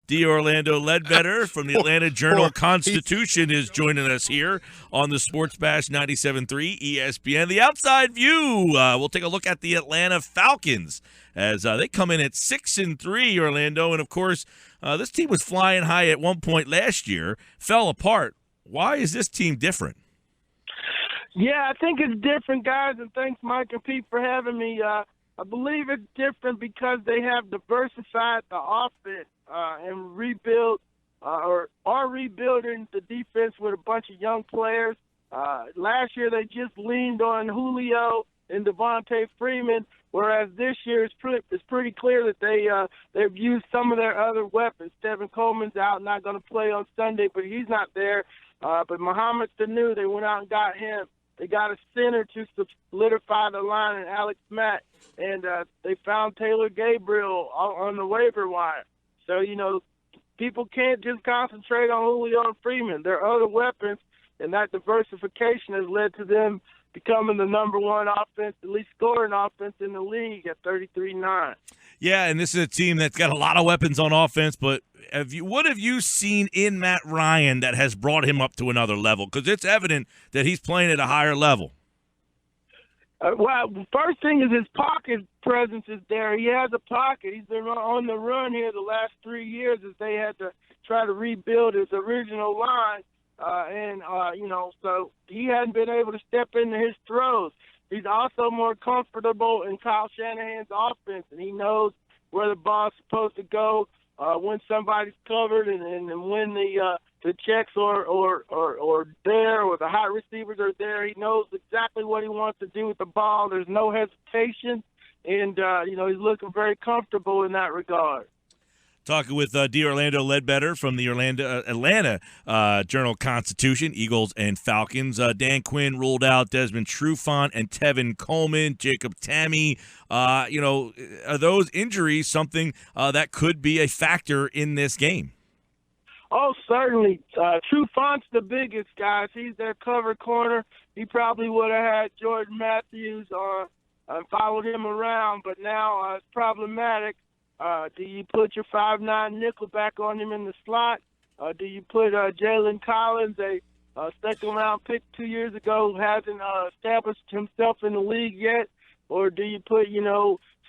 D. Orlando Ledbetter from the Atlanta Journal-Constitution is joining us here on the Sports Bash 97.3 ESPN. The Outside View. We'll take a look at the Atlanta Falcons as they come in at 6-3, Orlando. And, of course, this team was flying high at one point last year, fell apart. Why is this team different? Yeah, I think it's different, guys, and thanks, Mike and Pete, for having me. I believe it's different because they have diversified the offense and rebuilt or are rebuilding the defense with a bunch of young players. Last year they just leaned on Julio and Devontae Freeman, whereas this year it's pretty clear that they've used some of their other weapons. Tevin Coleman's out, not going to play on Sunday, but he's not there. But Mohamed Sanu, they went out and got him. They got a center to solidify the line in Alex Mack, and they found Taylor Gabriel on the waiver wire. So, people can't just concentrate on Julio and Freeman. There are other weapons, and that diversification has led to them becoming the number one offense, at least scoring offense in the league at 33-9. Yeah, and this is a team that's got a lot of weapons on offense, but what have you seen in Matt Ryan that has brought him up to another level? Because it's evident that he's playing at a higher level. Well, first thing is his pocket presence is there. He has a pocket. He's been on the run here the last 3 years as they had to try to rebuild his original line. So he hadn't been able to step into his throws. He's also more comfortable in Kyle Shanahan's offense, and he knows where the ball's supposed to go when somebody's covered and when the checks are there or the hot receivers are there. He knows exactly what he wants to do with the ball. There's no hesitation, and, he's looking very comfortable in that regard. Talking with D. Orlando Ledbetter from the Atlanta Journal-Constitution, Eagles and Falcons. Dan Quinn ruled out Desmond Trufant and Tevin Coleman, Jacob Tamme. Are those injuries something that could be a factor in this game? Oh, certainly. Trufant's the biggest, guys. He's their cover corner. He probably would have had Jordan Matthews followed him around, but now it's problematic. Do you put your 5'9" nickel back on him in the slot? Do you put Jalen Collins, a second-round pick 2 years ago who hasn't established himself in the league yet? Or do you put,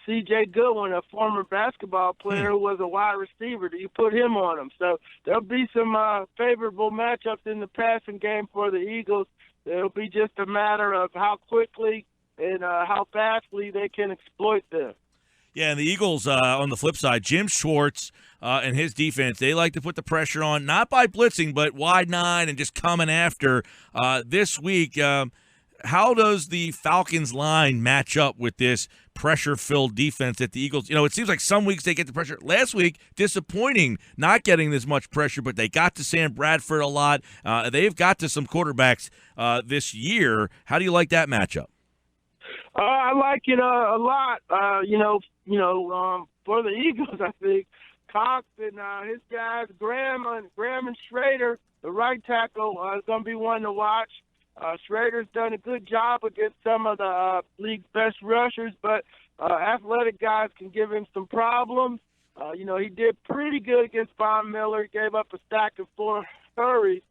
C.J. Goodwin, a former basketball player who was a wide receiver? Do you put him on him? So there'll be some favorable matchups in the passing game for the Eagles. It'll be just a matter of how quickly and how fastly they can exploit them. Yeah, and the Eagles, on the flip side, Jim Schwartz and his defense, they like to put the pressure on, not by blitzing, but wide nine and just coming after. This week, how does the Falcons line match up with this pressure-filled defense that the Eagles, it seems like some weeks they get the pressure. Last week, disappointing not getting this much pressure, but they got to Sam Bradford a lot. They've got to some quarterbacks this year. How do you like that matchup? I like it a lot. For the Eagles, I think Cox and his guys, Graham and Schrader, the right tackle, is going to be one to watch. Schrader's done a good job against some of the league's best rushers, but athletic guys can give him some problems. He did pretty good against Von Miller. He gave up a stack of 4 hurries,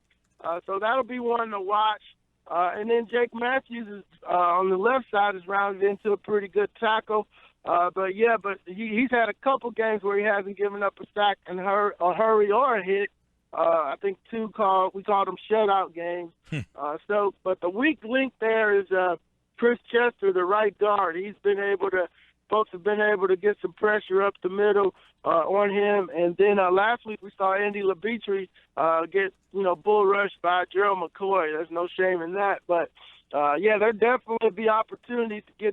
so that'll be one to watch. And then Jake Matthews is on the left side is rounded into a pretty good tackle. But he's had a couple games where he hasn't given up a sack and a hurry or a hit. I think we called them shutout games. But the weak link there is Chris Chester, the right guard. Folks have been able to get some pressure up the middle on him. And then last week we saw Andy LaBitri get, bull rushed by Gerald McCoy. There's no shame in that. But, there definitely be opportunities to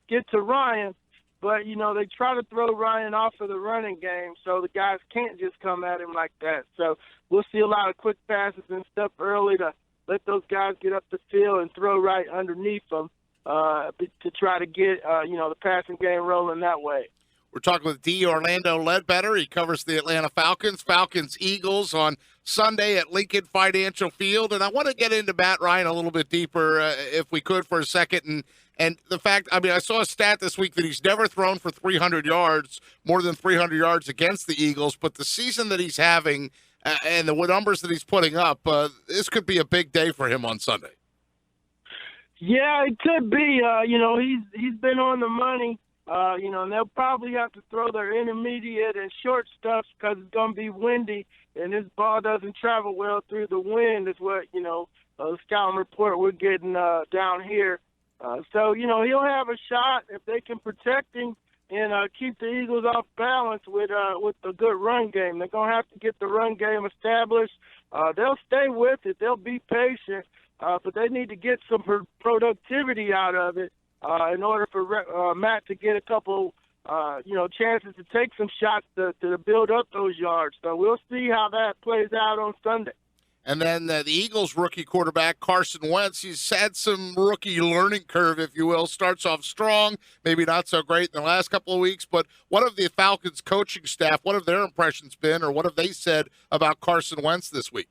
get to Ryan. But, they try to throw Ryan off of the running game, so the guys can't just come at him like that. So we'll see a lot of quick passes and stuff early to let those guys get up the field and throw right underneath them to try to get, the passing game rolling that way. We're talking with D. Orlando Ledbetter. He covers the Atlanta Falcons, Falcons-Eagles on Sunday at Lincoln Financial Field. And I want to get into Matt Ryan a little bit deeper, if we could, for a second. And the fact, I mean, I saw a stat this week that he's never thrown for 300 yards, more than 300 yards against the Eagles. But the season that he's having and the numbers that he's putting up, this could be a big day for him on Sunday. Yeah, it could be. He's been on the money. And they'll probably have to throw their intermediate and short stuff because it's going to be windy, and this ball doesn't travel well through the wind is what, the scouting report we're getting down here. So he'll have a shot if they can protect him and keep the Eagles off balance with a good run game. They're going to have to get the run game established. They'll stay with it. They'll be patient, but they need to get some productivity out of it in order for Matt to get a couple, chances to take some shots to build up those yards. So we'll see how that plays out on Sunday. And then the Eagles rookie quarterback, Carson Wentz, he's had some rookie learning curve, if you will. Starts off strong, maybe not so great in the last couple of weeks. But what have the Falcons coaching staff, what have their impressions been, or what have they said about Carson Wentz this week?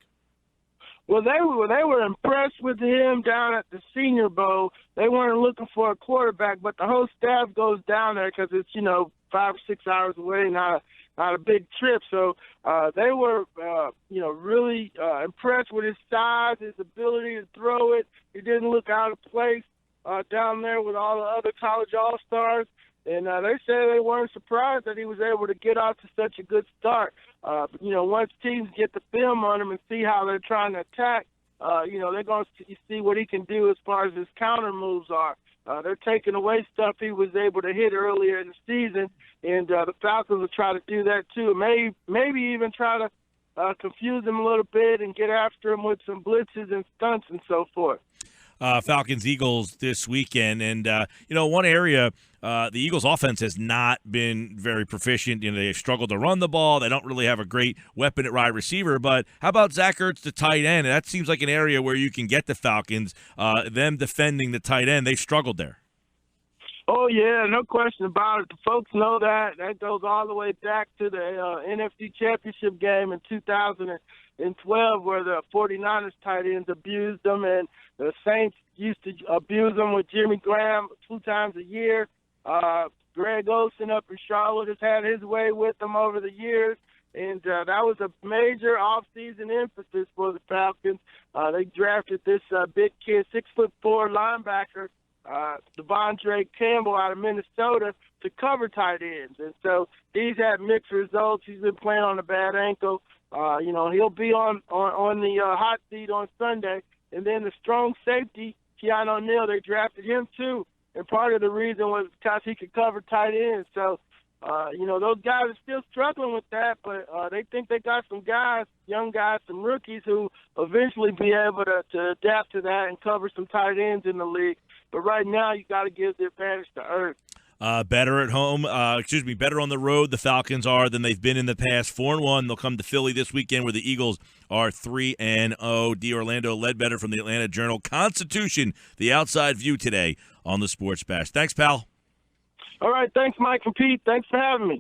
Well, they were impressed with him down at the Senior Bowl. They weren't looking for a quarterback, but the whole staff goes down there because it's 5 or 6 hours away, not a big trip. So they were really impressed with his size, his ability to throw it. He didn't look out of place down there with all the other college all-stars. And they say they weren't surprised that he was able to get off to such a good start. Once teams get the film on him and see how they're trying to attack, they're going to see what he can do as far as his counter moves are. They're taking away stuff he was able to hit earlier in the season, and the Falcons will try to do that too. Maybe even try to confuse him a little bit and get after him with some blitzes and stunts and so forth. Falcons-Eagles this weekend. And, one area the Eagles' offense has not been very proficient. They've struggled to run the ball. They don't really have a great weapon at wide receiver. But how about Zach Ertz, the tight end? That seems like an area where you can get the Falcons. Them defending the tight end, they've struggled there. Oh, yeah, no question about it. The folks know that. That goes all the way back to the NFC Championship game in 2012 where the 49ers tight ends abused them, and the Saints used to abuse them with Jimmy Graham 2 times a year. Greg Olsen up in Charlotte has had his way with them over the years, and that was a major offseason emphasis for the Falcons. They drafted this big kid, 6'4" linebacker, Devondre Campbell out of Minnesota to cover tight ends. And so he's had mixed results. He's been playing on a bad ankle. He'll be on the hot seat on Sunday. And then the strong safety, Keanu O'Neal, they drafted him too. And part of the reason was because he could cover tight ends. So, those guys are still struggling with that, but they think they got some guys, young guys, some rookies who eventually be able to adapt to that and cover some tight ends in the league. But right now, you got to give the advantage to Ertz. Better at home, better on the road the Falcons are than they've been in the past. 4-1. They'll come to Philly this weekend where the Eagles are 3-0. D. Orlando Ledbetter from the Atlanta Journal-Constitution, the outside view today on the Sports Bash. Thanks, pal. All right, thanks, Mike and Pete. Thanks for having me.